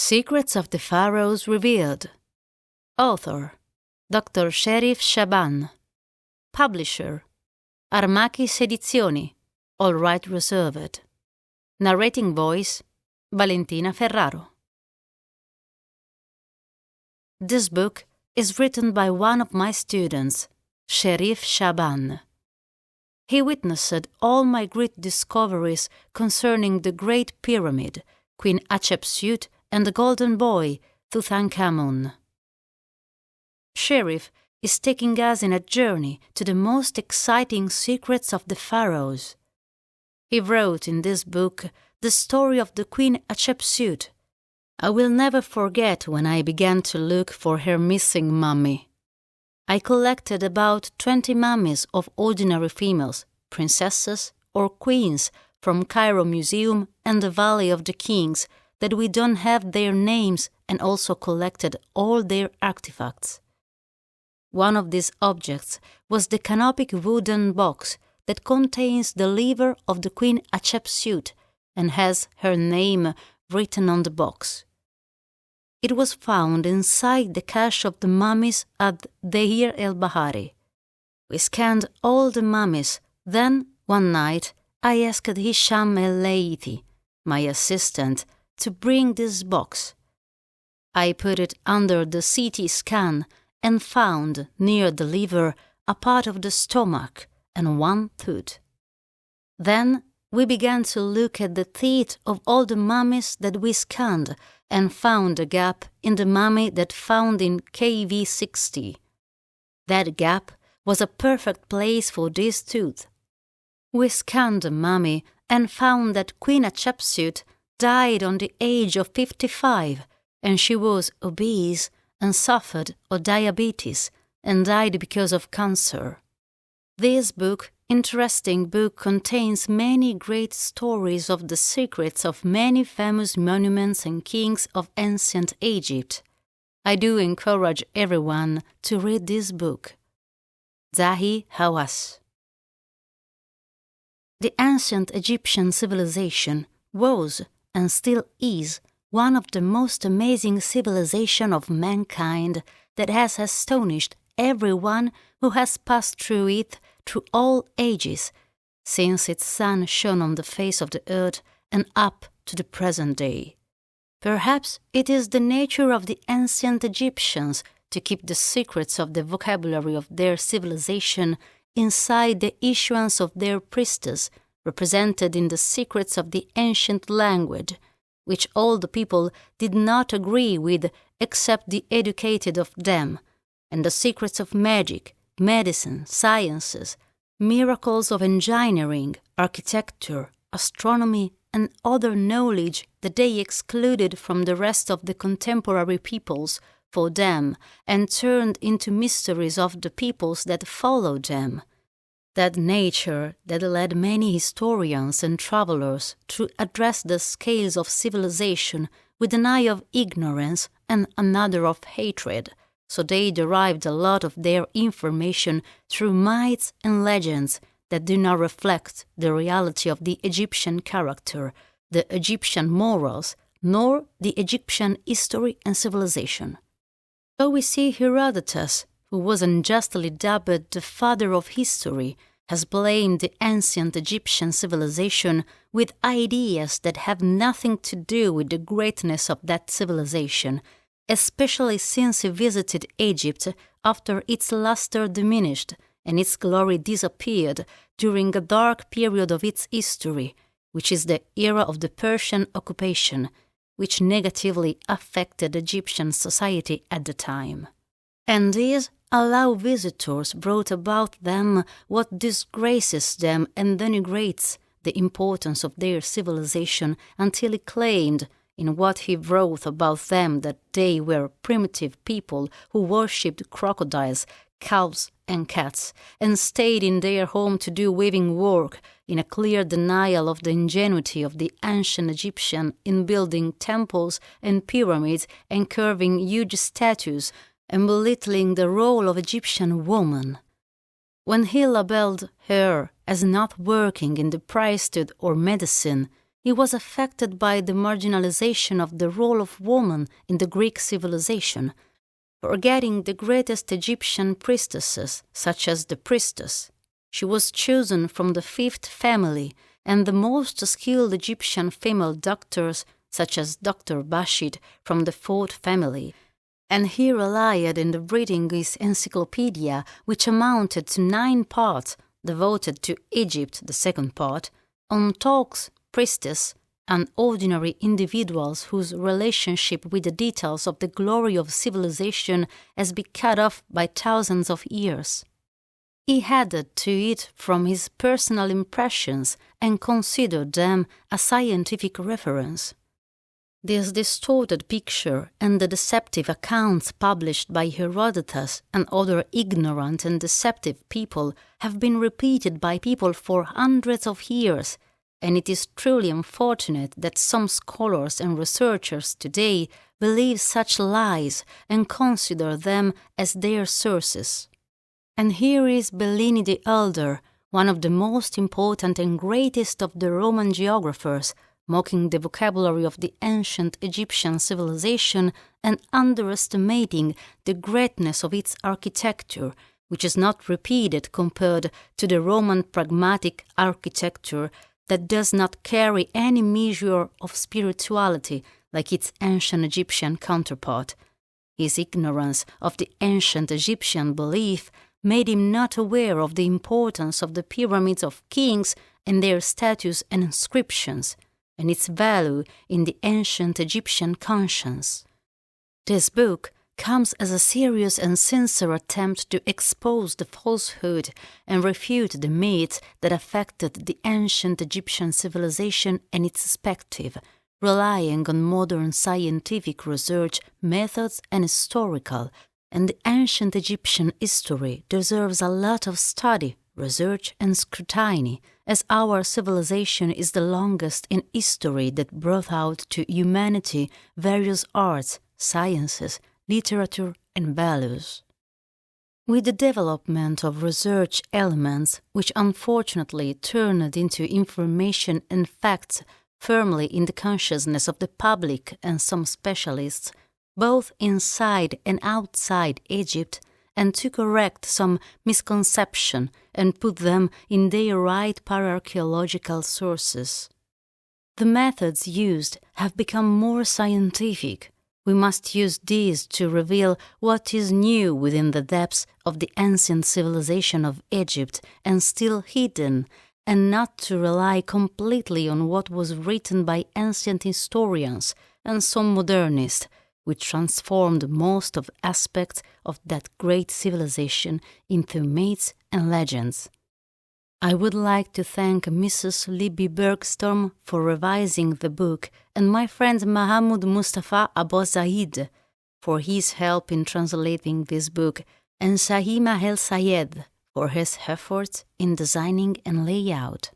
Secrets of the Pharaohs Revealed. Author Dr. Sherif Shaban. Publisher Harmakis Edizioni. All right reserved. Narrating voice Valentina Ferraro. This book is written by one of my students, Sherif Shaban. He witnessed all my great discoveries concerning the Great Pyramid, Queen Hatshepsut, and the Golden Boy, Tutankhamun. Sherif is taking us in a journey to the most exciting secrets of the pharaohs. He wrote in this book the story of the Queen Hatshepsut. I will never forget when I began to look for her missing mummy. I collected about 20 mummies of ordinary females, princesses or queens from Cairo Museum and the Valley of the Kings that we don't have their names, and also collected all their artifacts. One of these objects was the canopic wooden box that contains the liver of the Queen Hatshepsut and has her name written on the box. It was found inside the cache of the mummies at Deir el-Bahari. We scanned all the mummies. Then, one night, I asked Shaimaa Elsayed, my assistant, to bring this box. I put it under the CT scan and found near the liver a part of the stomach and one tooth. Then we began to look at the teeth of all the mummies that we scanned and found a gap in the mummy that found in KV60. That gap was a perfect place for this tooth. We scanned the mummy and found that Queen Hatshepsut died on the age of 55, and she was obese and suffered of diabetes and died because of cancer. This interesting book contains many great stories of the secrets of many famous monuments and kings of ancient Egypt. I do encourage everyone to read this book. Zahi Hawass. The ancient Egyptian civilization was, and still is, one of the most amazing civilizations of mankind that has astonished everyone who has passed through it through all ages, since its sun shone on the face of the earth and up to the present day. Perhaps it is the nature of the ancient Egyptians to keep the secrets of the vocabulary of their civilization inside the issuance of their priestess, represented in the secrets of the ancient language, which all the people did not agree with except the educated of them, and the secrets of magic, medicine, sciences, miracles of engineering, architecture, astronomy, and other knowledge that they excluded from the rest of the contemporary peoples for them and turned into mysteries of the peoples that followed them. That nature that led many historians and travelers to address the scales of civilization with an eye of ignorance and another of hatred, so they derived a lot of their information through myths and legends that do not reflect the reality of the Egyptian character, the Egyptian morals, nor the Egyptian history and civilization. So we see Herodotus, who was unjustly dubbed the father of history, has blamed the ancient Egyptian civilization with ideas that have nothing to do with the greatness of that civilization, especially since he visited Egypt after its luster diminished and its glory disappeared during a dark period of its history, which is the era of the Persian occupation, which negatively affected Egyptian society at the time. And these allow visitors brought about them what disgraces them and denigrates the importance of their civilization until he claimed in what he wrote about them that they were primitive people who worshipped crocodiles, cows, and cats, and stayed in their home to do weaving work, in a clear denial of the ingenuity of the ancient Egyptian in building temples and pyramids and carving huge statues, and belittling the role of Egyptian woman. When he labeled her as not working in the priesthood or medicine, he was affected by the marginalization of the role of woman in the Greek civilization, forgetting the greatest Egyptian priestesses, such as the priestess. She was chosen from the fifth family, and the most skilled Egyptian female doctors, such as Dr. Bashid, from the fourth family, and he relied in reading his encyclopedia, which amounted to 9 parts, devoted to Egypt, the second part, on talks, priestess, and ordinary individuals whose relationship with the details of the glory of civilization has been cut off by thousands of years. He added to it from his personal impressions and considered them a scientific reference. This distorted picture and the deceptive accounts published by Herodotus and other ignorant and deceptive people have been repeated by people for hundreds of years, and it is truly unfortunate that some scholars and researchers today believe such lies and consider them as their sources. And here is Bellini the Elder, one of the most important and greatest of the Roman geographers, mocking the vocabulary of the ancient Egyptian civilization and underestimating the greatness of its architecture, which is not repeated compared to the Roman pragmatic architecture that does not carry any measure of spirituality like its ancient Egyptian counterpart. His ignorance of the ancient Egyptian belief made him not aware of the importance of the pyramids of kings and their statues and inscriptions, and its value in the ancient Egyptian conscience. This book comes as a serious and sincere attempt to expose the falsehood and refute the myths that affected the ancient Egyptian civilization and its perspective, relying on modern scientific research methods and historical, and the ancient Egyptian history deserves a lot of study, research, and scrutiny, as our civilization is the longest in history that brought out to humanity various arts, sciences, literature, and values. With the development of research elements, which unfortunately turned into information and facts firmly in the consciousness of the public and some specialists, both inside and outside Egypt, and to correct some misconception and put them in their right pararchaeological sources. The methods used have become more scientific. We must use these to reveal what is new within the depths of the ancient civilization of Egypt and still hidden, and not to rely completely on what was written by ancient historians and some modernists, which transformed most of aspects of that great civilization into myths and legends. I would like to thank Mrs Libby Bergstorm for revising the book and my friend Mahmoud Mustafa Abo-Zaid for his help in translating this book, and Shaimaa Elsayed for his efforts in designing and layout.